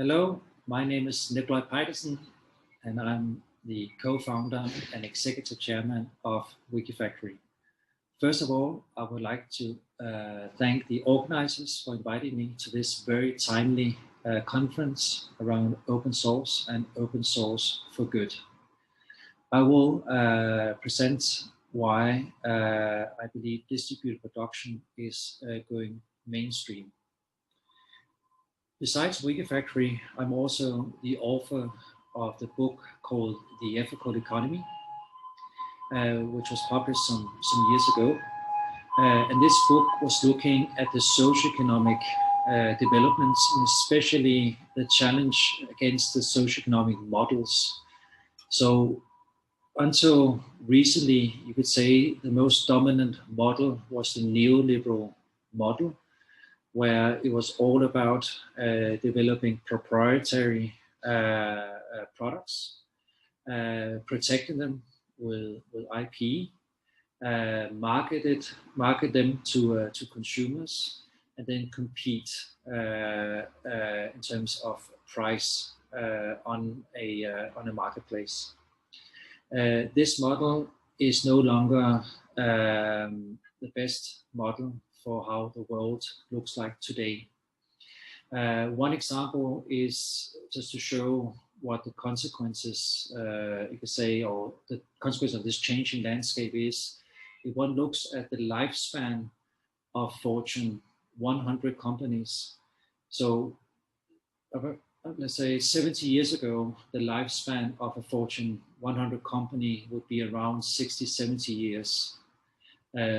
Hello, my name is Nicolai Peitersen, and I'm the co-founder and executive chairman of Wikifactory. First of all, I would like to thank the organizers for inviting me to this very timely conference around open source and open source for good. I will present why I believe distributed production is going mainstream. Besides Wikifactory, I'm also the author of the book called The Ethical Economy, which was published some years ago. And this book was looking at the socioeconomic developments, and especially the challenge against the socioeconomic models. So until recently, you could say the most dominant model was the neoliberal model, where it was all about developing proprietary products, protecting them with IP, market them to consumers, and then compete in terms of price on a marketplace. This model is no longer the best model for how the world looks like today. One example is just to show what the consequences, you could say, or the consequence of this changing landscape is. If one looks at the lifespan of Fortune 100 companies, so let's say 70 years ago, the lifespan of a Fortune 100 company would be around 60, 70 years.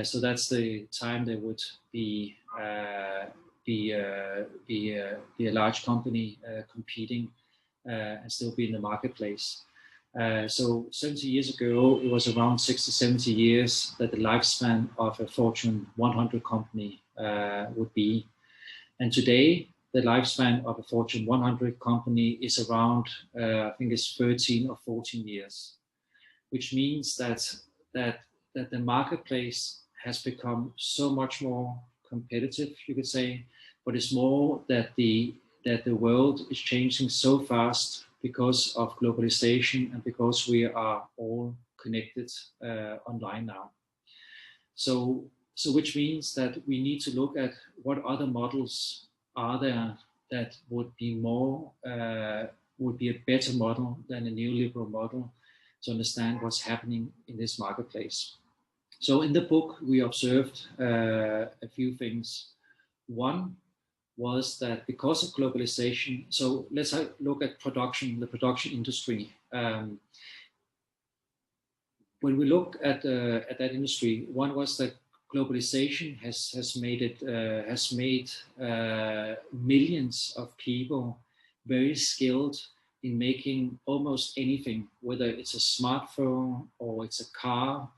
So that's the time they would be a large company competing and still be in the marketplace. So 70 years ago, it was around 60, 70 years that the lifespan of a Fortune 100 company would be. And today, the lifespan of a Fortune 100 company is around, I think it's 13 or 14 years, which means that the marketplace has become so much more competitive, you could say, but it's more that the world is changing so fast because of globalization and because we are all connected online now. So which means that we need to look at what other models are there that would be a better model than a neoliberal model to understand what's happening in this marketplace. So in the book, we observed a few things. One was that because of globalization, so let's look at production, the production industry. When we look at that industry, one was that globalization has made millions of people very skilled in making almost anything, whether it's a smartphone or it's a car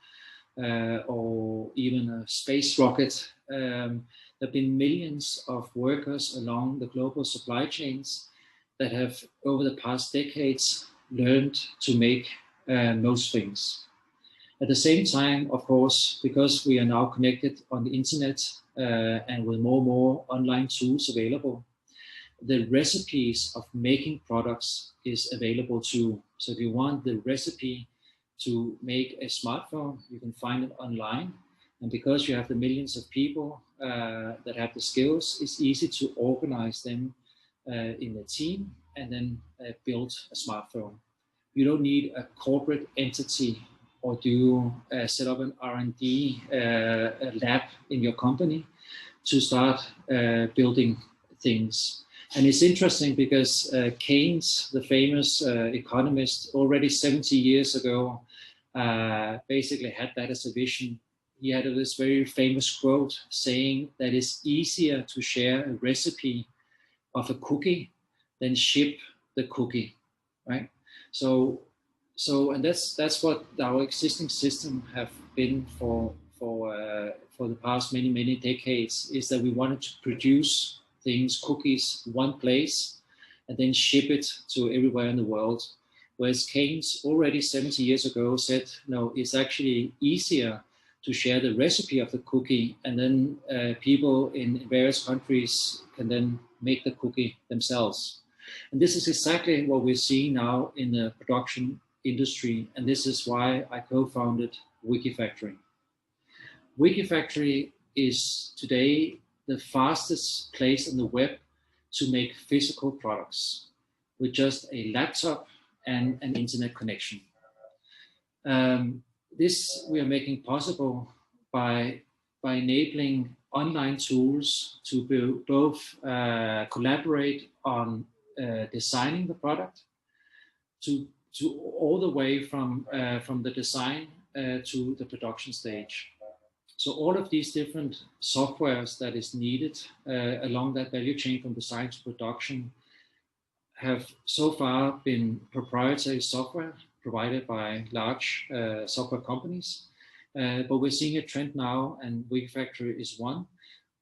or even a space rocket. There have been millions of workers along the global supply chains that have, over the past decades, learned to make most things. At the same time, of course, because we are now connected on the internet and with more and more online tools available, the recipes of making products is available too. So if you want the recipe to make a smartphone, you can find it online. And because you have the millions of people that have the skills, it's easy to organize them in a team and then build a smartphone. You don't need a corporate entity or do set up an R&D lab in your company to start building things. And it's interesting because Keynes, the famous economist, already 70 years ago, basically had that as a vision. He had this very famous quote saying that it's easier to share a recipe of a cookie than ship the cookie, right? So and that's what our existing system have been for the past many decades, is that we wanted to produce things, cookies, one place, and then ship it to everywhere in the world. Whereas Keynes already 70 years ago said, no, it's actually easier to share the recipe of the cookie, and then people in various countries can then make the cookie themselves. And this is exactly what we're seeing now in the production industry, and this is why I co-founded Wikifactory. Wikifactory is today the fastest place on the web to make physical products with just a laptop and an internet connection. This we are making possible by enabling online tools to both collaborate on designing the product to all the way from the design to the production stage. So all of these different softwares that is needed along that value chain from design to production have so far been proprietary software provided by large software companies. But we're seeing a trend now, and Wikifactory is one,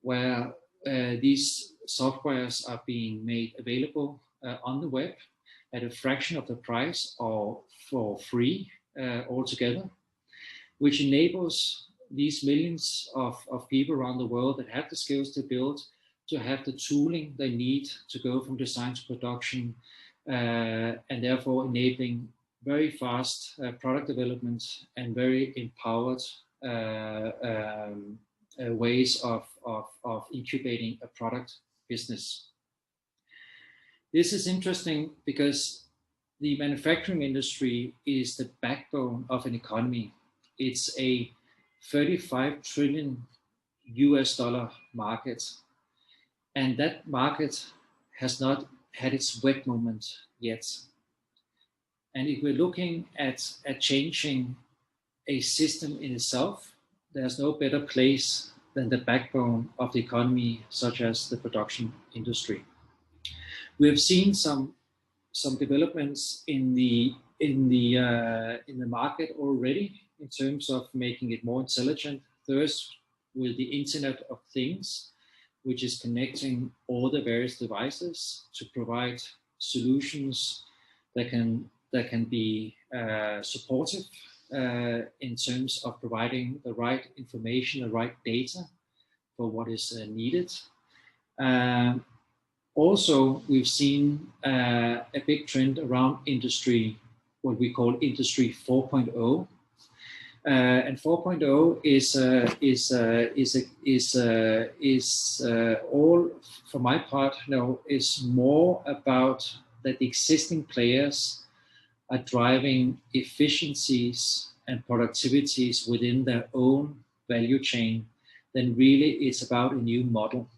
where these softwares are being made available on the web at a fraction of the price or for free altogether, which enables these millions of people around the world that have the skills to build to have the tooling they need to go from design to production, and therefore enabling very fast product development and very empowered ways of incubating a product business. This is interesting because the manufacturing industry is the backbone of an economy. It's a $35 trillion market. And that market has not had its wet moment yet. And if we're looking at changing a system in itself, there's no better place than the backbone of the economy, such as the production industry. We have seen some developments in the market already in terms of making it more intelligent. First, with the Internet of Things, which is connecting all the various devices to provide solutions that can be supportive in terms of providing the right information, the right data for what is needed. Also, we've seen a big trend around industry, what we call Industry 4.0. And 4.0 is all, for my part, is more about that the existing players are driving efficiencies and productivities within their own value chain than really it's about a new model.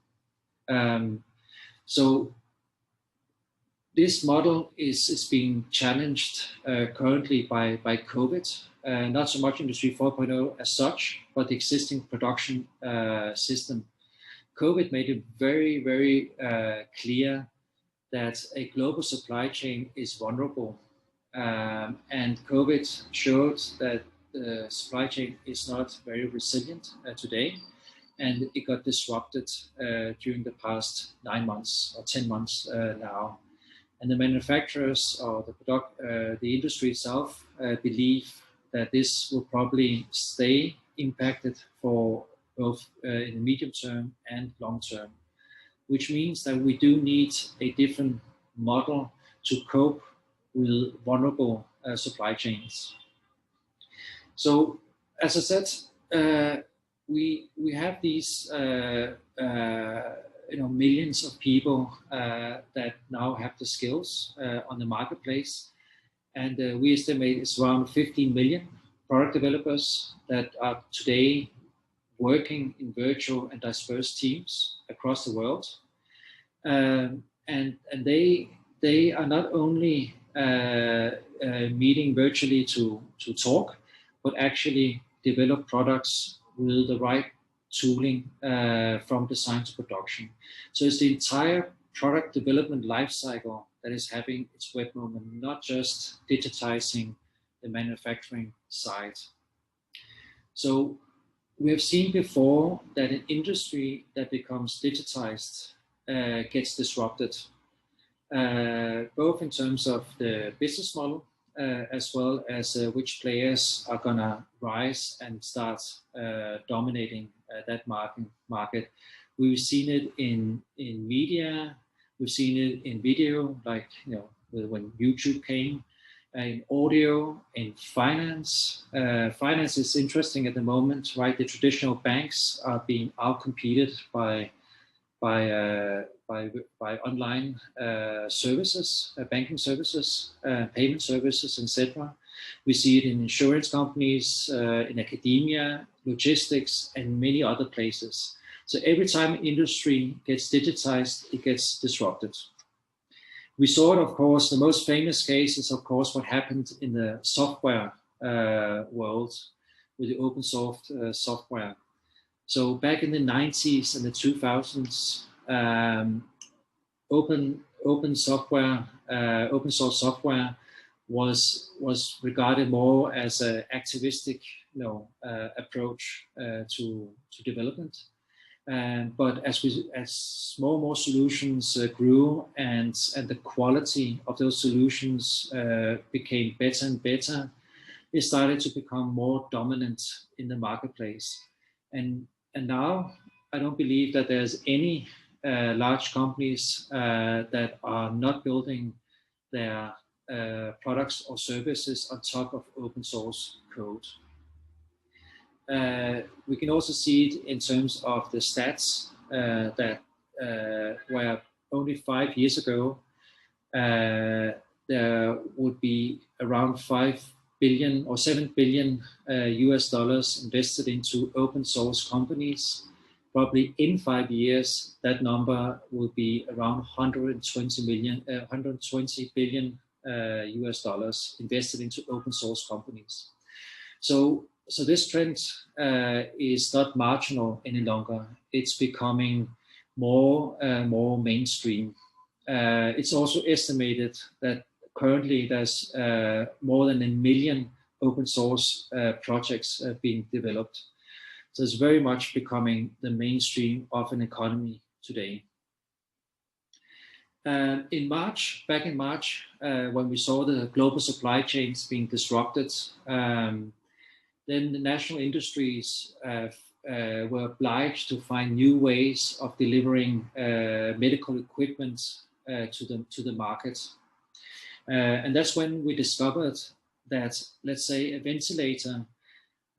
So this model is being challenged currently by COVID. Not so much Industry 4.0 as such, but the existing production system. COVID made it very, very clear that a global supply chain is vulnerable. And COVID showed that the supply chain is not very resilient today. And it got disrupted during the past 9 months or 10 months now. And the manufacturers or the industry itself believe that this will probably stay impacted for both in the medium term and long term, which means that we do need a different model to cope with vulnerable supply chains. So, as I said, we have these millions of people that now have the skills on the marketplace. And we estimate it's around 15 million product developers that are today working in virtual and dispersed teams across the world. And they are not only meeting virtually to talk, but actually develop products with the right tooling from design to production. So it's the entire product development lifecycle that is having its web moment, not just digitizing the manufacturing side. So we have seen before that an industry that becomes digitized gets disrupted, both in terms of the business model as well as which players are gonna rise and start dominating that market. We've seen it in media, We've seen it in video, like when YouTube came, in audio, in finance. Finance is interesting at the moment, right? The traditional banks are being outcompeted by online services, banking services, payment services, etc. We see it in insurance companies, in academia, logistics, and many other places. So every time industry gets digitized, it gets disrupted. We saw it, of course, the most famous case is, of course, what happened in the software world with the open source software. So back in the 90s and the 2000s, open source software was regarded more as an activistic, approach to development. But as more and more solutions grew, and the quality of those solutions became better and better, it started to become more dominant in the marketplace. And now I don't believe that there's any large companies that are not building their products or services on top of open source code. We can also see it in terms of the stats that where only 5 years ago there would be around 5 billion or 7 billion US dollars invested into open source companies. Probably in 5 years, that number will be around 120 billion US dollars invested into open source companies. So this trend is not marginal any longer. It's becoming more mainstream. It's also estimated that currently there's more than 1 million open source projects being developed. So it's very much becoming the mainstream of an economy today. Back in March, when we saw the global supply chains being disrupted, then the national industries were obliged to find new ways of delivering medical equipment to the market. And that's when we discovered that, let's say, a ventilator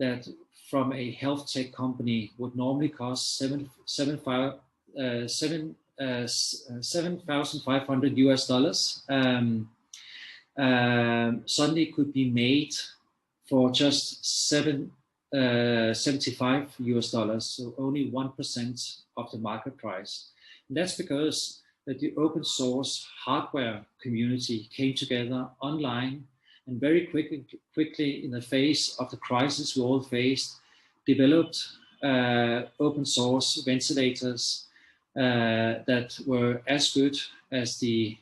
that from a health tech company would normally cost $7,500 US, suddenly could be made for just $75 US, so only 1% of the market price. And that's because that the open source hardware community came together online and very quickly in the face of the crisis we all faced, developed open source ventilators that were as good as the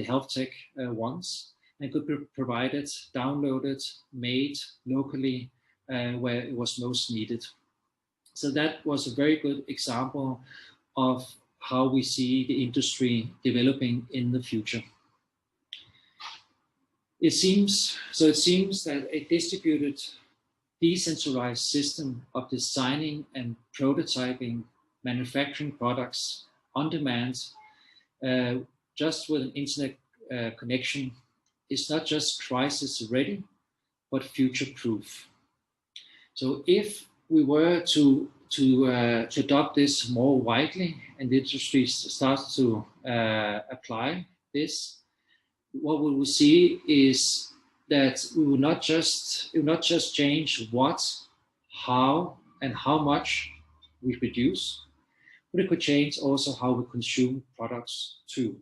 health tech ones, and could be provided, downloaded, made locally where it was most needed. So that was a very good example of how we see the industry developing in the future. It seems that a distributed, decentralized system of designing and prototyping manufacturing products on demand, just with an internet connection, is not just crisis ready, but future proof. So if we were to adopt this more widely and the industry starts to apply this, what we will see is that it will not just change what, how, and how much we produce, but it could change also how we consume products too.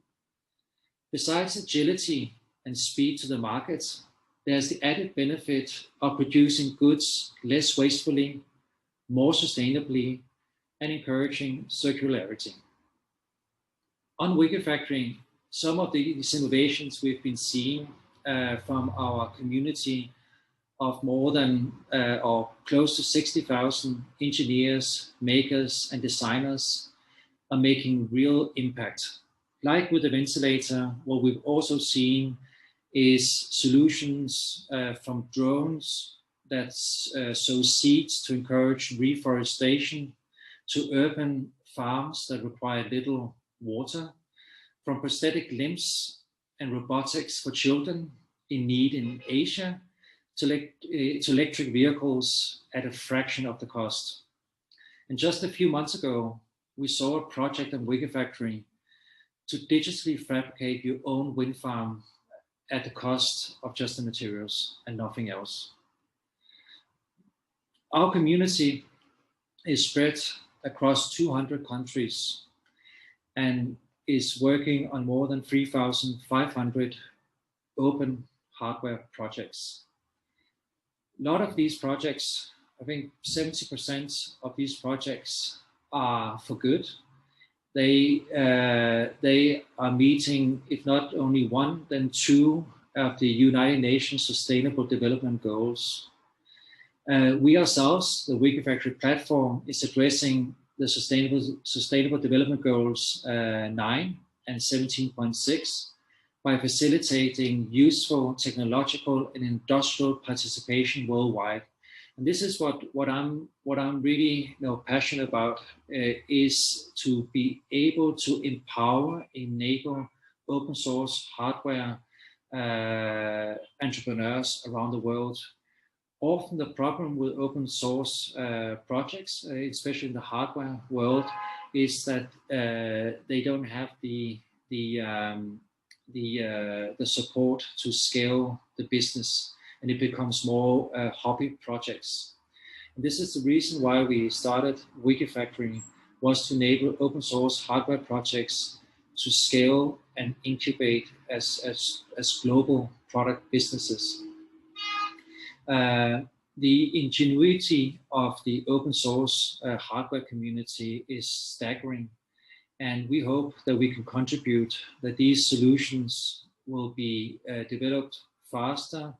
Besides agility and speed to the market, there's the added benefit of producing goods less wastefully, more sustainably, and encouraging circularity. On Wikifactory, some of these innovations we've been seeing from our community of more than or close to 60,000 engineers, makers, and designers are making real impact. Like with the ventilator, what we've also seen is solutions from drones that sow seeds to encourage reforestation, to urban farms that require little water, from prosthetic limbs and robotics for children in need in Asia to electric vehicles at a fraction of the cost. And just a few months ago, we saw a project on Wikifactory to digitally fabricate your own wind farm at the cost of just the materials and nothing else. Our community is spread across 200 countries and is working on more than 3,500 open hardware projects. A lot of these projects, I think 70% of these projects are for good. They are meeting, if not only one, then two of the United Nations Sustainable Development Goals. We ourselves, the Wikifactory platform, is addressing the Sustainable Development Goals 9 and 17.6 by facilitating useful technological and industrial participation worldwide. And this is what I'm really passionate about, is to be able to empower, enable open source hardware entrepreneurs around the world. Often the problem with open source projects, especially in the hardware world, is that they don't have the support to scale the business, and it becomes more hobby projects. And this is the reason why we started Wikifactory, was to enable open source hardware projects to scale and incubate as global product businesses. The ingenuity of the open source hardware community is staggering, and we hope that we can contribute that these solutions will be developed faster,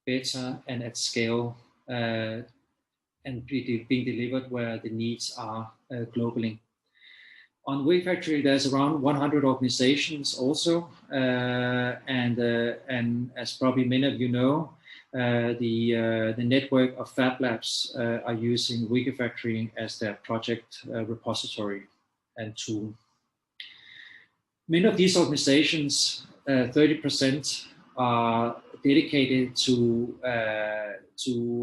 better, and at scale, and being delivered where the needs are globally. On Wikifactory, there's around 100 organizations also, and as probably many of you know, the network of Fab Labs are using Wikifactory as their project repository and tool. Many of these organizations, 30%, are dedicated to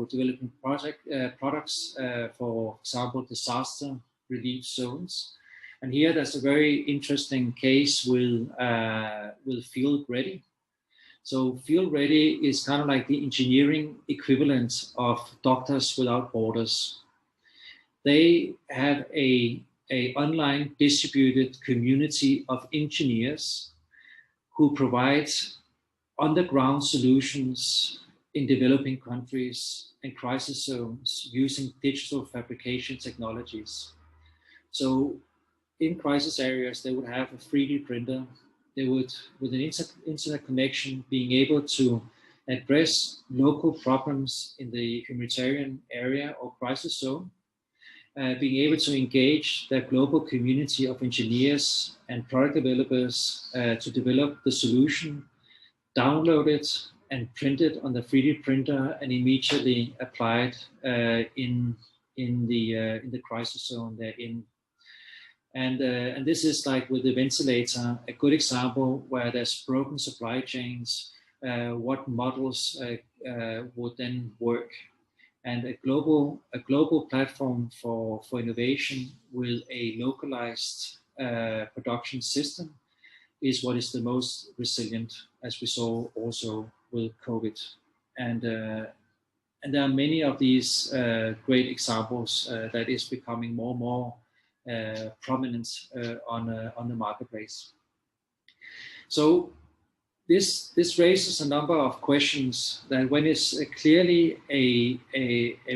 developing products, for example, disaster relief zones. And here there's a very interesting case with Field Ready. So Field Ready is kind of like the engineering equivalent of Doctors Without Borders. They have a online distributed community of engineers who provide on-the-ground solutions in developing countries and crisis zones using digital fabrication technologies. So in crisis areas, they would have a 3D printer. They would, with an internet connection, being able to address local problems in the humanitarian area or crisis zone, being able to engage their global community of engineers and product developers to develop the solution, download it, and print it on the 3D printer, and immediately apply it in the crisis zone they're in. And this is like with the ventilator, a good example where there's broken supply chains, what models would then work. And a global platform for innovation with a localized production system is what is the most resilient, as we saw also with COVID. And there are many of these great examples that is becoming more and more prominent on the marketplace. So this raises a number of questions that, when it's clearly a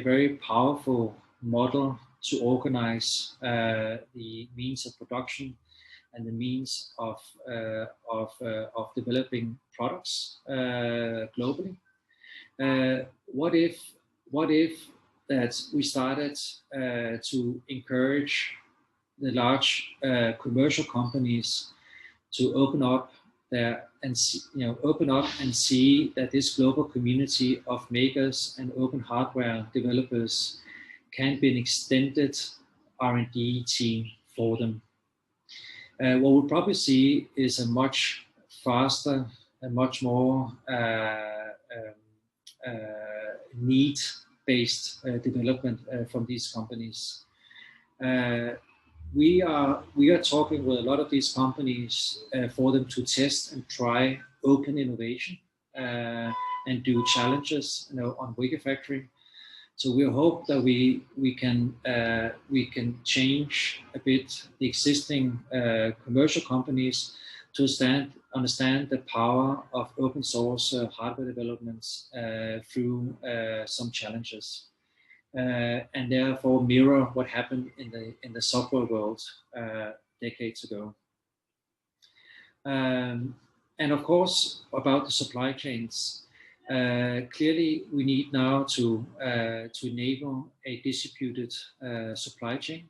very powerful model to organize the means of production and the means of developing products globally. What if that we started to encourage the large commercial companies to open up and see that this global community of makers and open hardware developers can be an extended R&D team for them. What we'll probably see is a much faster and much more need-based development from these companies. We are talking with a lot of these companies for them to test and try open innovation and do challenges, on Wikifactory. So we hope that we can change a bit the existing commercial companies to understand the power of open source hardware developments through some challenges, and therefore mirror what happened in the software world decades ago. And of course, about the supply chains. Clearly, we need now to enable a distributed supply chain,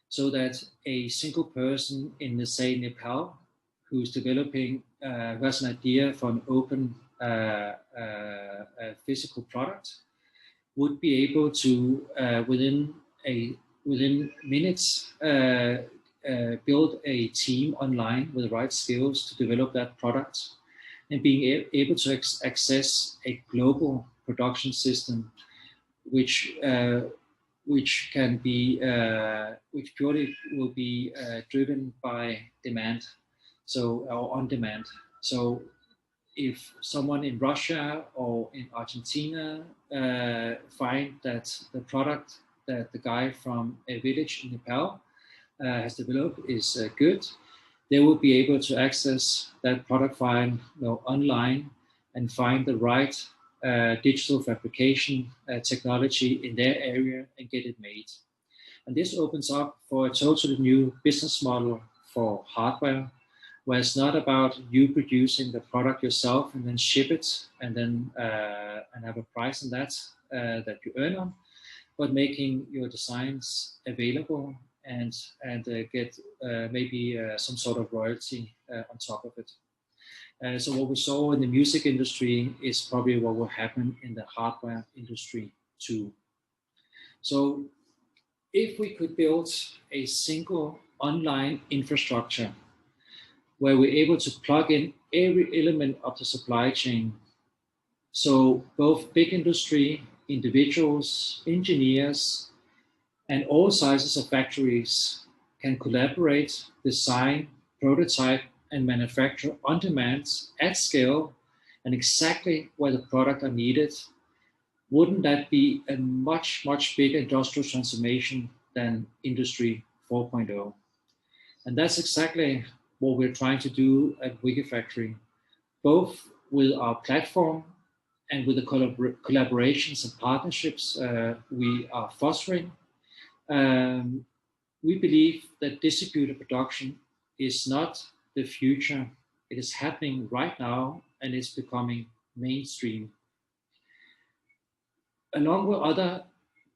so that a single person in, the say, Nepal, who's developing, who has an idea for an open physical product, would be able to within minutes build a team online with the right skills to develop that product, and being able to access a global production system, which can be which purely will be driven by demand, or on demand. So if someone in Russia or in Argentina find that the product that the guy from a village in Nepal has developed is good, they will be able to access that product file online and find the right digital fabrication technology in their area and get it made. And this opens up for a totally new business model for hardware, where it's not about you producing the product yourself and then ship it and then and have a price on that that you earn on, but making your designs available and get maybe some sort of royalty on top of it. So what we saw in the music industry is probably what will happen in the hardware industry too. So if we could build a single online infrastructure where we're able to plug in every element of the supply chain, so both big industry, individuals, engineers, and all sizes of factories can collaborate, design, prototype, and manufacture on demand at scale and exactly where the product are needed, wouldn't that be a much, much bigger industrial transformation than Industry 4.0? And that's exactly what we're trying to do at Wikifactory, both with our platform and with the collaborations and partnerships we are fostering. We believe that distributed production is not the future. It is happening right now and it's becoming mainstream. Along with other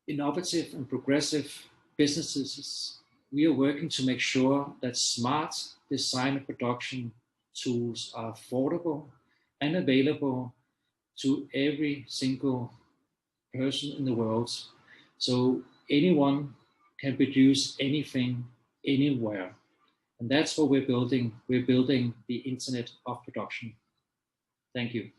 innovative and progressive businesses, we are working to make sure that smart design and production tools are affordable and available to every single person in the world. So anyone can produce anything, anywhere. And that's what we're building. We're building the Internet of Production. Thank you.